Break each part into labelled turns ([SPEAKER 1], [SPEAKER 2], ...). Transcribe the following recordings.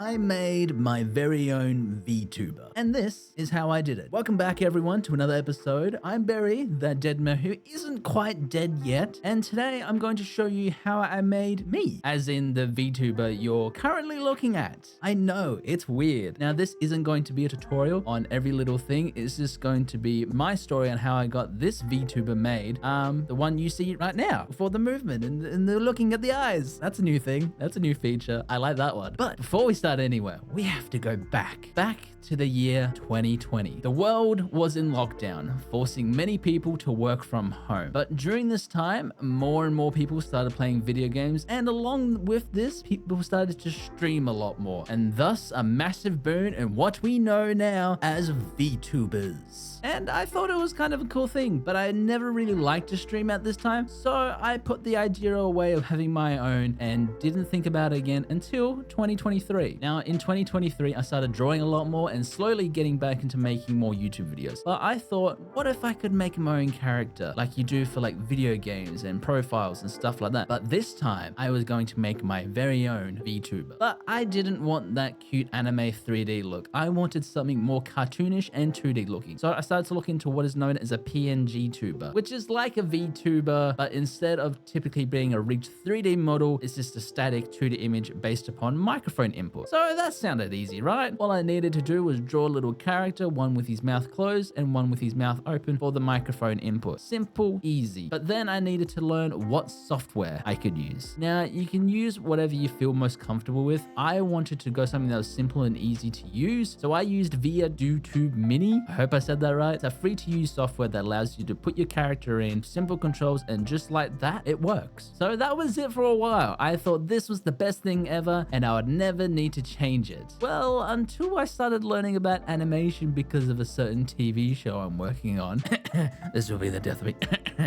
[SPEAKER 1] I made my very own VTuber, and this is how I did it. Welcome back everyone to another episode. I'm Barry, that dead man who isn't quite dead yet, and today I'm going to show you how I made me, as in the VTuber you're currently looking at. I know, it's weird. Now this isn't going to be a tutorial on every little thing, it's just going to be my story on how I got this VTuber made, the one you see right now, before the movement and the looking at the eyes. That's a new thing, that's a new feature. I like that one. But before we start anywhere, we have to go back to the year 2020. The world was in lockdown, forcing many people to work from home. But during this time, more and more people started playing video games, and along with this, people started to stream a lot more, and thus a massive boon in what we know now as VTubers. And I thought it was kind of a cool thing, but I never really liked to stream at this time, so I put the idea away of having my own and didn't think about it again until 2023. Now in 2023, I started drawing a lot more and slowly getting back into making more YouTube videos. But I thought, what if I could make my own character like you do for like video games and profiles and stuff like that? But this time I was going to make my very own VTuber. But I didn't want that cute anime 3D look. I wanted something more cartoonish and 2D looking. So I started to look into what is known as a PNG tuber, which is like a VTuber, but instead of typically being a rigged 3D model, it's just a static 2D image based upon microphone input. So that sounded easy, right? All I needed to do was draw a little character, one with his mouth closed and one with his mouth open for the microphone input. Simple, easy. But then I needed to learn what software I could use. Now, you can use whatever you feel most comfortable with. I wanted to go something that was simple and easy to use, so I used VTube Mini. I hope I said that right. It's a free to use software that allows you to put your character in, simple controls, and just like that, it works. So that was it for a while. I thought this was the best thing ever and I would never need to change it. Well, until I started learning about animation because of a certain TV show I'm working on. This will be the death of me.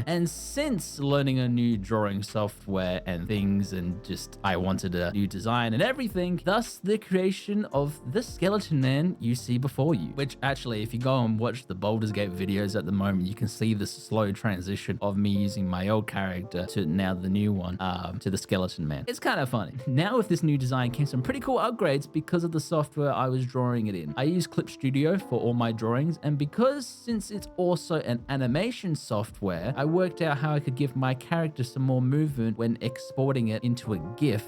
[SPEAKER 1] And since learning a new drawing software and things, and just I wanted a new design and everything, thus the creation of the skeleton man you see before you. Which actually, if you go and watch the Baldur's Gate videos at the moment, you can see the slow transition of me using my old character to now the new one, to the skeleton man. It's kind of funny. Now with this new design came some pretty cool upgrades because of the software I was drawing it in. I use Clip Studio for all my drawings, and because since it's also an animation software, I worked out how I could give my character some more movement when exporting it into a GIF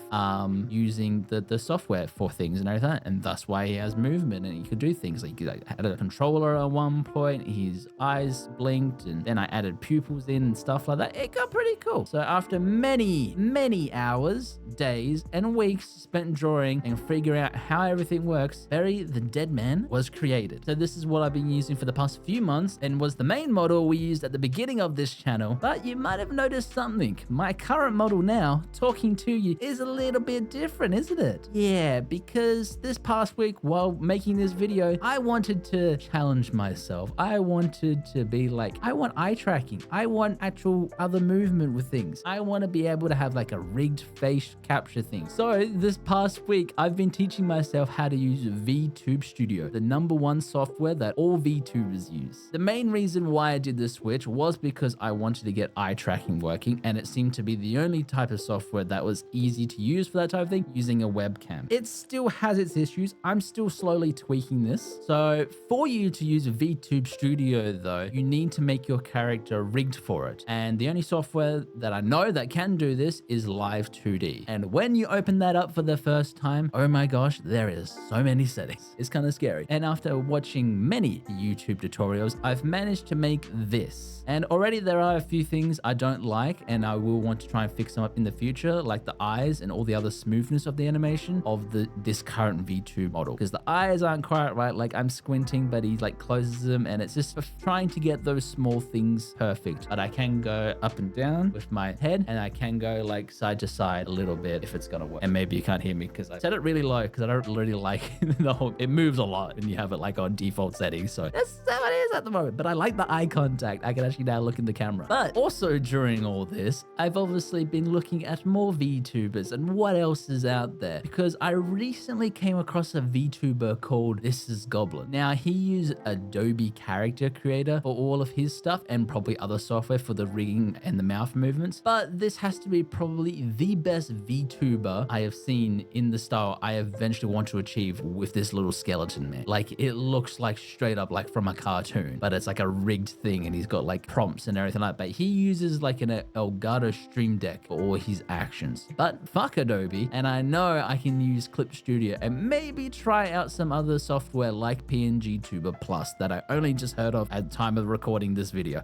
[SPEAKER 1] using the software for things and everything, and that's why he has movement and he could do things like he had a controller at one point, his eyes blinked, and then I added pupils in and stuff like that. It got pretty cool. So after many hours, days, and weeks spent drawing and figuring out how everything works, Barry the Dead Man was created. So this is what I've been using for the past few months and was the main model we used at the beginning of this channel. But you might have noticed something. My current model now, talking to you, is a little bit different, isn't it? Yeah, because this past week while making this video, I wanted to challenge myself. I wanted to be like, I want eye tracking. I want actual other movement with things. I want to be able to have like a rigged face capture thing. So this past week, I've been teaching myself how to use VTube Studio, the #1 software that all VTubers use. The main reason why I did this switch was because I wanted to get eye tracking working, and it seemed to be the only type of software that was easy to use for that type of thing using a webcam. It still has its issues. I'm still slowly tweaking this. So for you to use VTube Studio though, you need to make your character rigged for it. And the only software that I know that can do this is Live 2D. And when you open that up for the first time, oh my gosh, there is so many settings. It's kind of scary. And after watching many YouTube tutorials, I've managed to make this. And already there are a few things I don't like, and I will want to try and fix them up in the future, like the eyes and all the other smoothness of the animation of this current VTube model. Because the eyes aren't quite right, like I'm squinting, but he like closes them, and it's just trying to get those small things perfect. But I can go up and down with my head, and I can go like side to side a little bit if it's gonna work. And maybe you can't hear me because I set it really low because I don't really like the whole, it moves a lot when you have it like on default settings. So that's how it is at the moment. But I like the eye contact. I can actually now look in the camera. But also during all this, I've obviously been looking at more VTubers and what else is out there, because I recently came across a VTuber called This Is Goblin. Now he used Adobe Character Creator for all of his stuff and probably other software for the rigging and the mouth movements. But this has to be probably the best VTuber I have seen in the style I eventually want to achieve with this little skeleton man. Like, it looks like straight up like from a cartoon, but it's like a rigged thing, and he's got like prompts and everything like that. But he uses like an Elgato Stream Deck for all his actions. But fuck Adobe, and I know I can use Clip Studio and maybe try out some other software like PNG Tuber Plus that I only just heard of at the time of recording this video.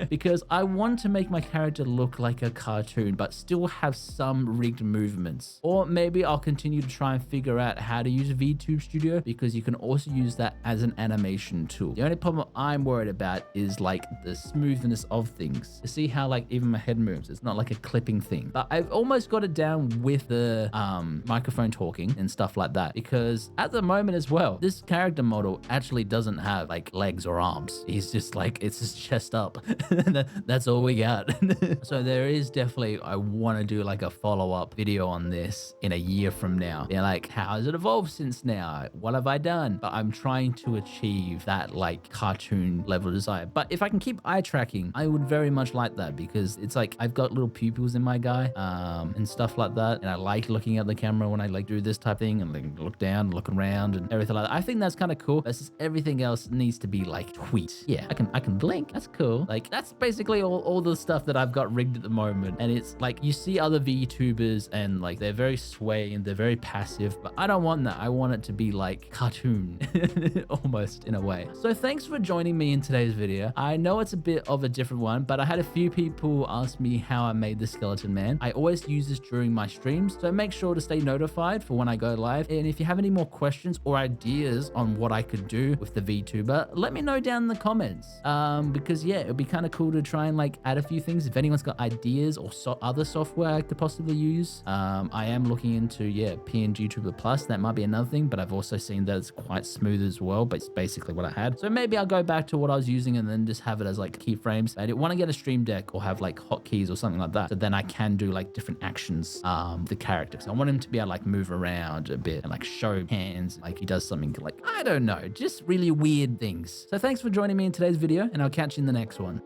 [SPEAKER 1] Because I want to make my character look like a cartoon but still have some rigged movements. Or maybe I'll continue to try and figure out how to use VTube Studio, because you can also use that as an animation tool. The only problem I'm worried about is like the smoothness of things. You see how like even my head moves, it's not like a clipping thing. But I've almost got it down with the microphone talking and stuff like that, because at the moment as well, this character model actually doesn't have like legs or arms. He's just like, it's just chest up. That's all we got. So there is definitely, I want to do like a follow-up video on this in a year from now. They're like, how has it evolved since now? What have I done? But I'm trying to achieve that like cartoon level desire. But if I can keep eye tracking, I would very much like that, because it's like I've got little pupils in my guy and stuff like that. And I like looking at the camera when I like do this type thing and like look down, look around and everything like that. I think that's kind of cool. Versus everything else needs to be like tweet. Yeah, I can blink. That's cool. Like that's basically all the stuff that I've got rigged at the moment. And it's like you see other VTubers and like they're very sway and they're very passive, but I don't want that. I want it to be like cartoon almost in a way. So thanks for joining me in today's video. I know it's a bit of a different one, but I had a few people ask me how I made the skeleton man. I always use this during my streams, so make sure to stay notified for when I go live. And if you have any more questions or ideas on what I could do with the VTuber, let me know down in the comments. Because yeah, it'd be kind of cool to try and like add a few things. If anyone's got ideas or other software I could possibly use, I am looking into PNG Tuber Plus. That might be another thing, but I've also seen that it's quite smooth as well. But it's basically what I had. So maybe I'll go back to what I was using and then just have it as like keyframes. I didn't want to get a Stream Deck or have like hotkeys or something like that, so then I can do like different actions the character. So I want him to be able to like move around a bit and like show hands, like he does something like, I don't know, just really weird things. So thanks for joining me in today's video, and I'll catch you in the next one.